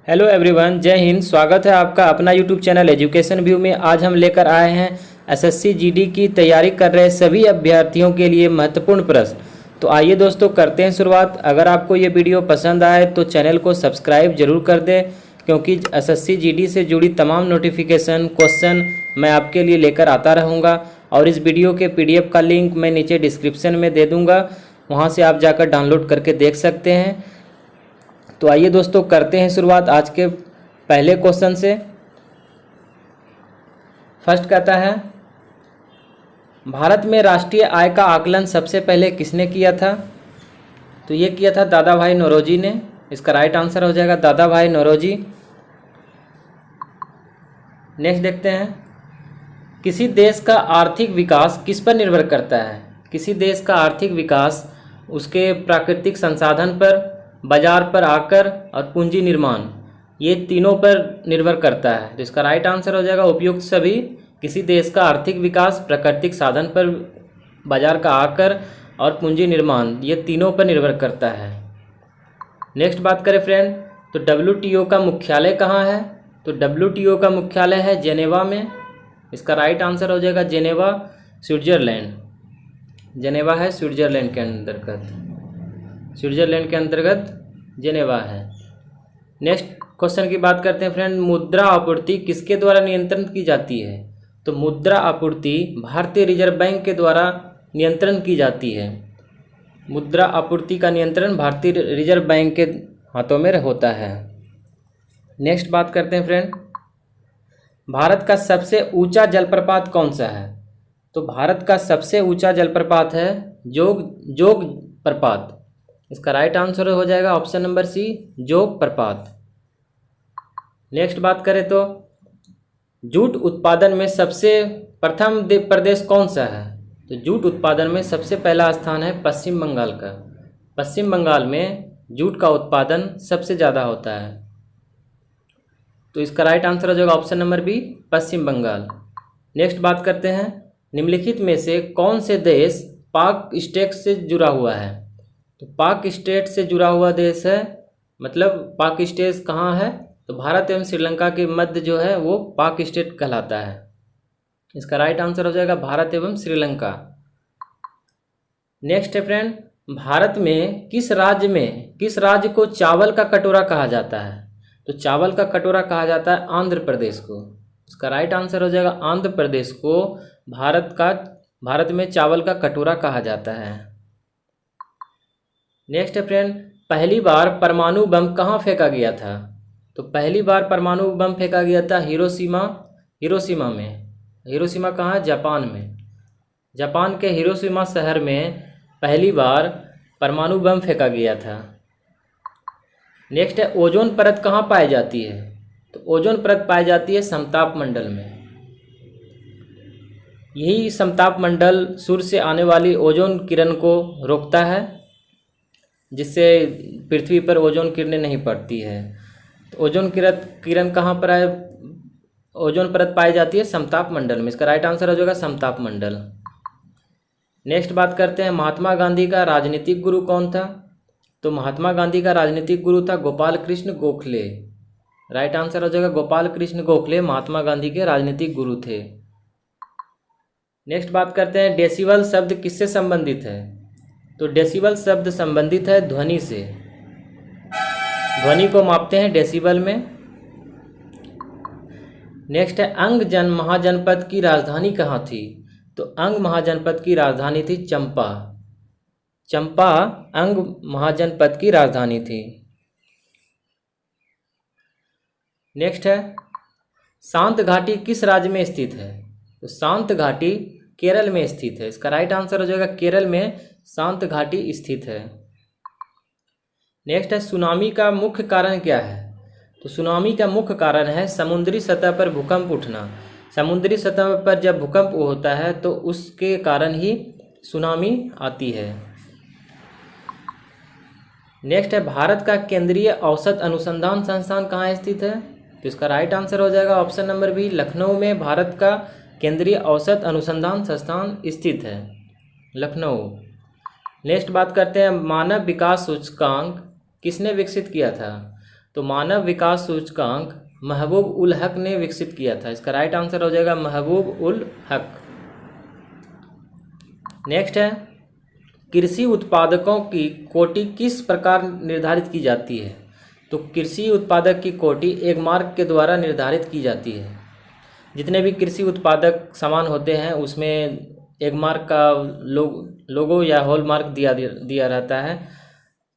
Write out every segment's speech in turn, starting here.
Hello everyone, जय हिंद। स्वागत है आपका अपना यूट्यूब चैनल एजुकेशन व्यू में। आज हम लेकर आए हैं एसएससी जीडी की तैयारी कर रहे सभी अभ्यर्थियों के लिए महत्वपूर्ण प्रश्न। तो आइए दोस्तों करते हैं शुरुआत। अगर आपको ये वीडियो पसंद आए तो चैनल को सब्सक्राइब जरूर कर दें, क्योंकि एसएससी जीडी से जुड़ी तमाम नोटिफिकेशन क्वेश्चन मैं आपके लिए लेकर आता रहूँगा। और इस वीडियो के PDF का लिंक मैं नीचे डिस्क्रिप्शन में दे दूँगा, वहाँ से आप जाकर डाउनलोड करके देख सकते हैं। तो आइए दोस्तों करते हैं शुरुआत आज के पहले क्वेश्चन से। फर्स्ट कहता है, भारत में राष्ट्रीय आय का आकलन सबसे पहले किसने किया था? तो ये किया था दादा भाई नौरोजी ने। इसका राइट आंसर हो जाएगा दादा भाई नौरोजी। नेक्स्ट देखते हैं, किसी देश का आर्थिक विकास किस पर निर्भर करता है? किसी देश का आर्थिक विकास उसके प्राकृतिक संसाधन पर, बाजार पर आकर और पूंजी निर्माण, ये तीनों पर निर्भर करता है। तो इसका राइट आंसर हो जाएगा उपयुक्त सभी। किसी देश का आर्थिक विकास प्राकृतिक साधन पर, बाजार का आकर और पूंजी निर्माण, ये तीनों पर निर्भर करता है। नेक्स्ट बात करें फ्रेंड, तो WTO का मुख्यालय कहाँ है? तो WTO का मुख्यालय है जेनेवा में। इसका राइट आंसर हो जाएगा जेनेवा, स्विट्जरलैंड। जेनेवा है स्विट्जरलैंड के अंतर्गत, स्विट्जरलैंड के अंतर्गत जेनेवा है। नेक्स्ट क्वेश्चन की बात करते हैं फ्रेंड, मुद्रा आपूर्ति किसके द्वारा नियंत्रण की जाती है? तो मुद्रा आपूर्ति भारतीय रिजर्व बैंक के द्वारा नियंत्रण की जाती है। मुद्रा आपूर्ति का नियंत्रण भारतीय रिजर्व बैंक के हाथों में होता है। नेक्स्ट बात करते हैं फ्रेंड, भारत का सबसे ऊंचा जलप्रपात कौन सा है? तो भारत का सबसे ऊंचा जलप्रपात है जोग प्रपात। इसका राइट आंसर हो जाएगा ऑप्शन नंबर सी, जोग प्रपात। नेक्स्ट बात करें तो जूट उत्पादन में सबसे प्रथम प्रदेश कौन सा है? तो जूट उत्पादन में सबसे पहला स्थान है पश्चिम बंगाल का। पश्चिम बंगाल में जूट का उत्पादन सबसे ज़्यादा होता है। तो इसका राइट आंसर हो जाएगा ऑप्शन नंबर बी, पश्चिम बंगाल। नेक्स्ट बात करते हैं, निम्नलिखित में से कौन से देश पाक स्टेट से जुड़ा हुआ है? तो पाक स्टेट से जुड़ा हुआ देश है, मतलब पाक स्टेट कहाँ है? तो भारत एवं श्रीलंका के मध्य जो है वो पाक स्टेट कहलाता है। इसका राइट आंसर हो जाएगा भारत एवं श्रीलंका। नेक्स्ट है फ्रेंड, भारत में किस राज्य को चावल का कटोरा कहा जाता है? तो चावल का कटोरा कहा जाता है आंध्र प्रदेश को। इसका राइट आंसर हो जाएगा आंध्र प्रदेश को भारत में चावल का कटोरा कहा जाता है। नेक्स्ट है फ्रेंड, पहली बार परमाणु बम कहाँ फेंका गया था? तो पहली बार परमाणु बम फेंका गया था हिरोशिमा में। हिरोशिमा कहाँ है? जापान में। जापान के हिरोशिमा शहर में पहली बार परमाणु बम फेंका गया था। नेक्स्ट है, ओजोन परत कहाँ पाई जाती है? तो ओजोन परत पाई जाती है समताप मंडल में। यही समताप मंडल सूर्य से आने वाली ओजोन किरण को रोकता है, जिससे पृथ्वी पर ओजोन किरणें नहीं पड़ती है। तो ओजोन किरण कहाँ पर है? ओजोन परत पाई जाती है समताप मंडल में। इसका राइट आंसर हो जाएगा समताप मंडल। नेक्स्ट बात करते हैं, महात्मा गांधी का राजनीतिक गुरु कौन था? तो महात्मा गांधी का राजनीतिक गुरु था गोपाल कृष्ण गोखले। राइट आंसर हो जाएगा गोपाल कृष्ण गोखले महात्मा गांधी के राजनीतिक गुरु थे। नेक्स्ट बात करते हैं, डेसिबल शब्द किससे संबंधित है? तो डेसिबल शब्द संबंधित है ध्वनि से। ध्वनि को मापते हैं डेसिबल में। नेक्स्ट है, अंग महाजनपद की राजधानी कहाँ थी? तो अंग महाजनपद की राजधानी थी चंपा। चंपा अंग महाजनपद की राजधानी थी। नेक्स्ट है, शांत घाटी किस राज्य में स्थित है? तो शांत घाटी केरल में स्थित है। इसका राइट आंसर हो जाएगा केरल में शांत घाटी स्थित है। नेक्स्ट है, सुनामी का मुख्य कारण क्या है? तो सुनामी का मुख्य कारण है समुद्री सतह पर भूकंप उठना। समुद्री सतह पर जब भूकंप होता है तो उसके कारण ही सुनामी आती है। नेक्स्ट है, भारत का केंद्रीय औसत अनुसंधान संस्थान कहाँ स्थित है? तो इसका राइट आंसर हो जाएगा ऑप्शन नंबर बी, लखनऊ में भारत का केंद्रीय औसत अनुसंधान संस्थान स्थित है, लखनऊ। नेक्स्ट बात करते हैं, मानव विकास सूचकांक किसने विकसित किया था? तो मानव विकास सूचकांक महबूब उल हक ने विकसित किया था। इसका राइट आंसर हो जाएगा महबूब उल हक। नेक्स्ट है, कृषि उत्पादकों की कोटि किस प्रकार निर्धारित की जाती है? तो कृषि उत्पादक की कोटि एक मार्क के द्वारा निर्धारित की जाती है। जितने भी कृषि उत्पादक सामान होते हैं उसमें एक मार्क का लोगो या हॉल मार्क दिया रहता है।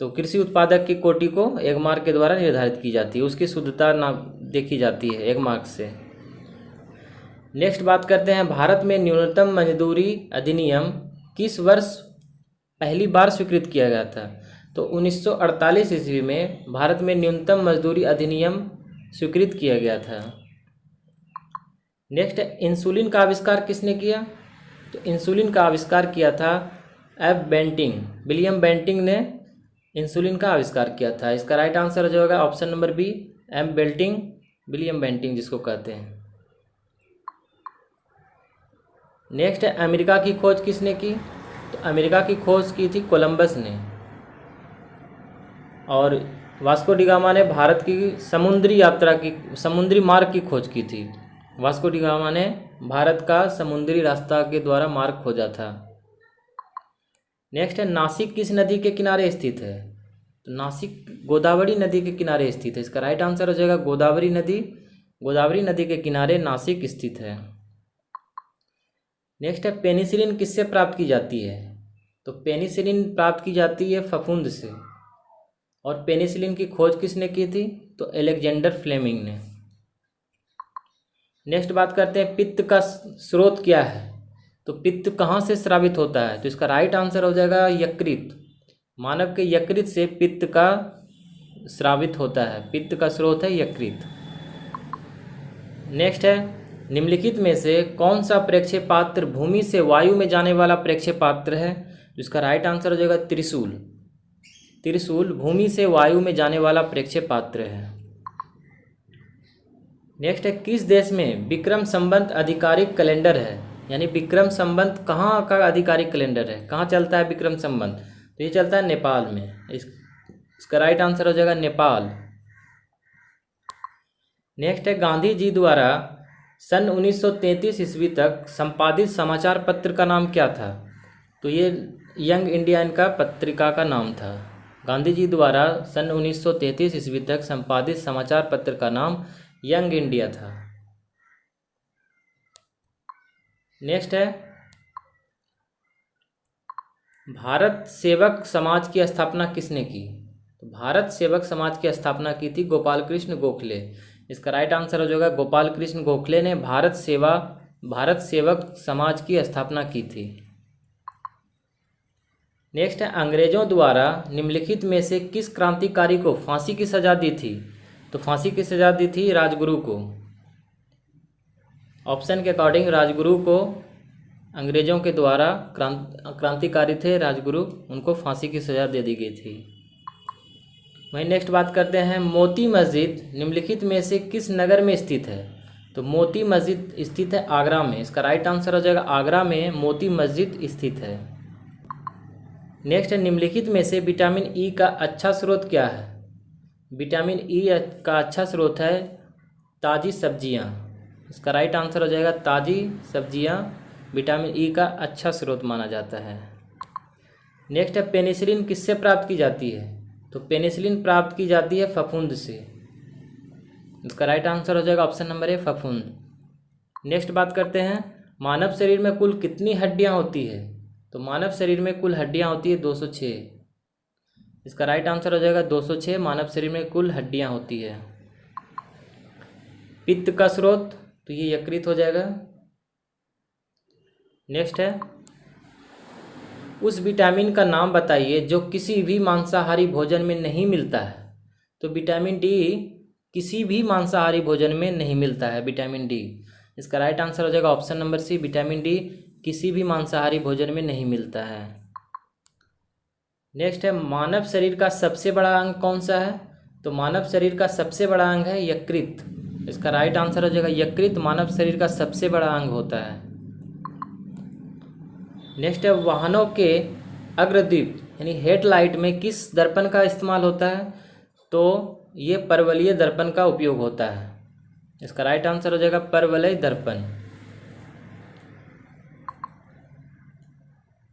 तो कृषि उत्पादक की कोटि को एक मार्क के द्वारा निर्धारित की जाती है, उसकी शुद्धता ना देखी जाती है एक मार्क से। नेक्स्ट बात करते हैं, भारत में न्यूनतम मजदूरी अधिनियम किस वर्ष पहली बार स्वीकृत किया गया था? तो 1948 ईस्वी में भारत में न्यूनतम मजदूरी अधिनियम स्वीकृत किया गया था। नेक्स्ट है, इंसुलिन का आविष्कार किसने किया? तो इंसुलिन का आविष्कार किया था विलियम बेंटिंग ने इंसुलिन का आविष्कार किया था। इसका राइट आंसर हो जाएगा option number B, William Bentinck जिसको कहते हैं। नेक्स्ट है, अमेरिका की खोज किसने की? तो अमेरिका की खोज की थी कोलंबस ने, और वास्को डी गामा ने भारत की समुद्री मार्ग की खोज की थी। वास्को डी गामा ने भारत का समुद्री रास्ता के द्वारा मार्ग खोजा था। नेक्स्ट है, नासिक किस नदी के किनारे स्थित है? तो नासिक गोदावरी नदी के किनारे स्थित है। इसका राइट आंसर हो जाएगा गोदावरी नदी के किनारे नासिक स्थित है। नेक्स्ट है, पेनिसिलिन किससे प्राप्त की जाती है? तो पेनिसिलिन प्राप्त की जाती है फफूंद से, और पेनिसिलिन की खोज किसने की थी? तो अलेक्जेंडर फ्लेमिंग ने। नेक्स्ट बात करते हैं, पित्त का स्रोत क्या है? तो पित्त कहाँ से स्रावित होता है? तो इसका राइट आंसर हो जाएगा यकृत। मानव के यकृत से पित्त का स्रावित होता है, पित्त का स्रोत है यकृत। नेक्स्ट है, निम्नलिखित में से कौन सा प्रेक्षेपात्र भूमि से वायु में जाने वाला प्रेक्षेपात्र है? जिसका राइट आंसर हो जाएगा त्रिशूल भूमि से वायु में जाने वाला प्रेक्षेपात्र है। नेक्स्ट है, किस देश में विक्रम संवत आधिकारिक कैलेंडर है? यानी विक्रम संवत कहाँ का आधिकारिक कैलेंडर है, कहाँ चलता है विक्रम संवत? तो ये चलता है नेपाल में। इसका राइट आंसर हो जाएगा नेपाल। नेक्स्ट है, गांधी जी द्वारा सन 1933 ईस्वी तक संपादित समाचार पत्र का नाम क्या था? तो ये यंग इंडिया इनका पत्रिका का नाम था। गांधी जी द्वारा सन 1933 ईस्वी तक संपादित समाचार पत्र का नाम यंग इंडिया था। नेक्स्ट है, भारत सेवक समाज की स्थापना किसने की? तो भारत सेवक समाज की स्थापना की थी गोपाल कृष्ण गोखले। इसका राइट आंसर हो जाएगा गोपाल कृष्ण गोखले ने भारत सेवक समाज की स्थापना की थी। नेक्स्ट है, अंग्रेजों द्वारा निम्नलिखित में से किस क्रांतिकारी को फांसी की सजा दी थी? तो फांसी की सजा दी थी राजगुरु को। ऑप्शन के अकॉर्डिंग राजगुरु को अंग्रेजों के द्वारा क्रांतिकारी थे राजगुरु, उनको फांसी की सजा दे दी गई थी। वहीं नेक्स्ट बात करते हैं, मोती मस्जिद निम्नलिखित में से किस नगर में स्थित है? तो मोती मस्जिद स्थित है आगरा में। इसका राइट आंसर हो जाएगा आगरा में मोती मस्जिद स्थित है। नेक्स्ट है, निम्नलिखित में से विटामिन ई का अच्छा स्रोत क्या है? विटामिन ई का अच्छा स्रोत है ताज़ी सब्जियां। इसका राइट आंसर हो जाएगा ताज़ी सब्जियां विटामिन ई का अच्छा स्रोत माना जाता है। नेक्स्ट है, पेनिसिलिन किससे प्राप्त की जाती है? तो पेनिसिलिन प्राप्त की जाती है फफूंद से। इसका राइट आंसर हो जाएगा ऑप्शन नंबर ए, फफूंद। नेक्स्ट बात करते हैं, मानव शरीर में कुल कितनी हड्डियां होती है? तो मानव शरीर में कुल हड्डियां होती है 206। इसका राइट आंसर हो जाएगा 206। मानव शरीर में कुल हड्डियां होती है। पित्त का स्रोत तो ये यकृत हो जाएगा। नेक्स्ट है, उस विटामिन का नाम बताइए जो किसी भी मांसाहारी भोजन में नहीं मिलता है। तो विटामिन डी किसी भी मांसाहारी भोजन में नहीं मिलता है, विटामिन डी। इसका राइट आंसर हो जाएगा option number C, vitamin D किसी भी मांसाहारी भोजन में नहीं मिलता है। नेक्स्ट है, मानव शरीर का सबसे बड़ा अंग कौन सा है? तो मानव शरीर का सबसे बड़ा अंग है यकृत। इसका राइट आंसर हो जाएगा यकृत मानव शरीर का सबसे बड़ा अंग होता है। नेक्स्ट है, वाहनों के अग्रदीप यानी हेडलाइट में किस दर्पण का इस्तेमाल होता है? तो ये परवलयीय दर्पण का उपयोग होता है। इसका राइट आंसर हो जाएगा परवलय दर्पण।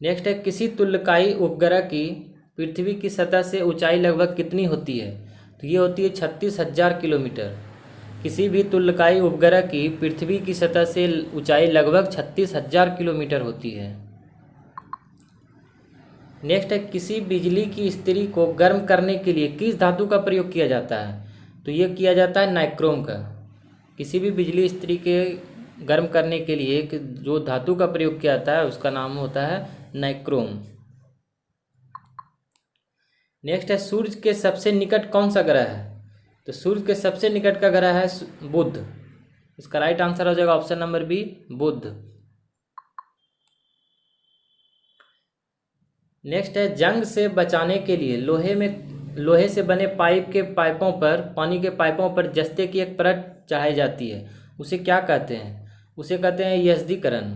नेक्स्ट है, किसी तुल्यकाई उपग्रह की पृथ्वी की सतह से ऊंचाई लगभग कितनी होती है? तो ये होती है 36,000 किलोमीटर। किसी भी तुल्यकाई उपग्रह की पृथ्वी की सतह से ऊंचाई लगभग 36,000 किलोमीटर होती है। नेक्स्ट है, किसी बिजली की इस्त्री को गर्म करने के लिए किस धातु का प्रयोग किया जाता है? तो ये किया जाता है नाइक्रोम का। किसी भी बिजली इस्त्री के गर्म करने के लिए जो धातु का प्रयोग किया जाता है उसका नाम होता है नाइक्रोम। नेक्स्ट है, सूर्य के सबसे निकट कौन सा ग्रह है? तो सूर्य के सबसे निकट का ग्रह है बुध। इसका राइट आंसर हो जाएगा ऑप्शन नंबर बी, बुध। नेक्स्ट है, जंग से बचाने के लिए लोहे से बने पानी के पाइपों पर जस्ते की एक परत चढ़ाई जाती है, उसे क्या कहते हैं? उसे कहते हैं यस्दीकरण।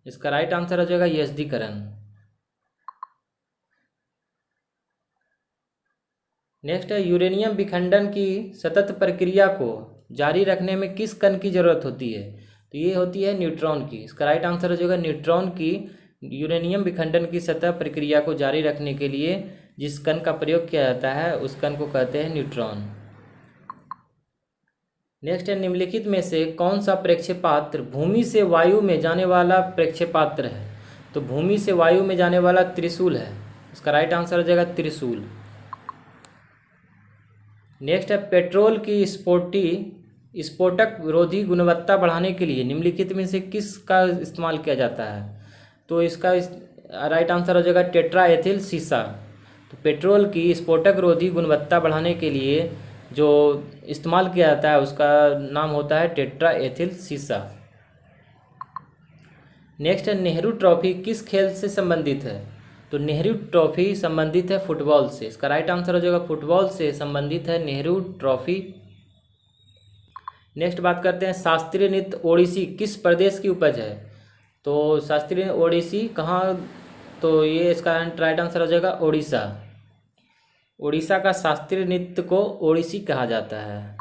इसका राइट आंसर हो जाएगा यस्दीकरण। नेक्स्ट है, यूरेनियम विखंडन की सतत प्रक्रिया को जारी रखने में किस कण की जरूरत होती है? तो ये होती है न्यूट्रॉन की। इसका राइट आंसर हो जाएगा न्यूट्रॉन की। यूरेनियम विखंडन की सतत प्रक्रिया को जारी रखने के लिए जिस कण का प्रयोग किया जाता है उस कण को कहते हैं न्यूट्रॉन। नेक्स्ट है, निम्नलिखित में से कौन सा प्रक्षेपास्त्र भूमि से वायु में जाने वाला प्रक्षेपास्त्र है? तो भूमि से वायु में जाने वाला त्रिशूल है। इसका राइट आंसर हो जाएगा त्रिशूल। नेक्स्ट है, पेट्रोल की स्फोटक रोधी गुणवत्ता बढ़ाने के लिए निम्नलिखित में से किसका इस्तेमाल किया जाता है? तो इसका राइट आंसर हो जाएगा टेट्रा एथिल सीसा। तो पेट्रोल की स्फोटक रोधी गुणवत्ता बढ़ाने के लिए जो इस्तेमाल किया जाता है उसका नाम होता है टेट्रा एथिल सीसा। नेक्स्ट है, नेहरू ट्रॉफी किस खेल से संबंधित है? तो नेहरू ट्रॉफी संबंधित है फुटबॉल से। इसका राइट आंसर हो जाएगा फुटबॉल से संबंधित है नेहरू ट्रॉफी। नेक्स्ट बात करते हैं, शास्त्रीय नृत्य ओडिसी किस प्रदेश की उपज है? तो शास्त्रीय ओडिसी कहाँ? तो ये इसका राइट आंसर हो जाएगा ओडिशा। ओडिशा का शास्त्रीय नृत्य को ओडिसी कहा जाता है।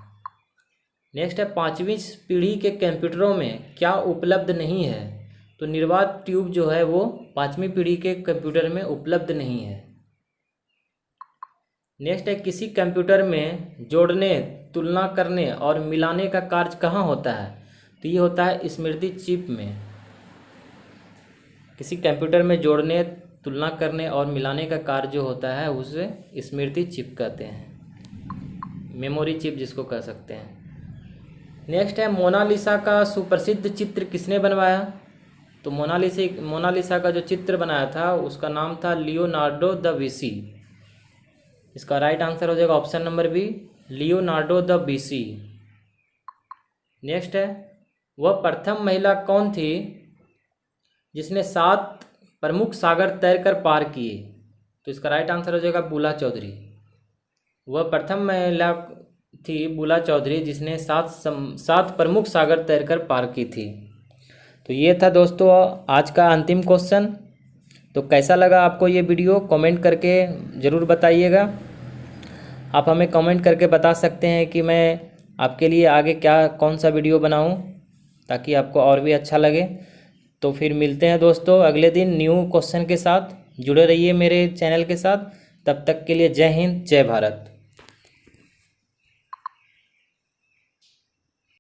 नेक्स्ट है, 5वीं पीढ़ी के कंप्यूटरों में क्या उपलब्ध नहीं है? तो निर्वात ट्यूब जो है वो 5वीं पीढ़ी के कंप्यूटर में उपलब्ध नहीं है। नेक्स्ट है, किसी कंप्यूटर में जोड़ने, तुलना करने और मिलाने का कार्य कहाँ होता है? तो ये होता है स्मृति चिप में। किसी कंप्यूटर में जोड़ने, तुलना करने और मिलाने का कार्य जो होता है उसे स्मृति चिप कहते हैं, मेमोरी चिप जिसको कह सकते हैं। नेक्स्ट है, मोनालिसा का सुप्रसिद्ध चित्र किसने बनवाया? तो मोनालिसा का जो चित्र बनाया था उसका नाम था लियोनार्डो द विंची। इसका राइट आंसर हो जाएगा option number B, Leonardo da Vinci. Next है, वह प्रथम महिला कौन थी जिसने 7 प्रमुख सागर तैरकर पार किए? तो इसका राइट आंसर हो जाएगा बुला चौधरी। वह प्रथम महिला थी बुला चौधरी जिसने 7 प्रमुख सागर तैरकर पार की थी। तो ये था दोस्तों आज का अंतिम क्वेश्चन। तो कैसा लगा आपको ये वीडियो कमेंट करके ज़रूर बताइएगा। आप हमें कमेंट करके बता सकते हैं कि मैं आपके लिए आगे कौन सा वीडियो बनाऊं ताकि आपको और भी अच्छा लगे। तो फिर मिलते हैं दोस्तों अगले दिन न्यू क्वेश्चन के साथ। जुड़े रहिए मेरे चैनल के साथ। तब तक के लिए जय हिंद, जय भारत।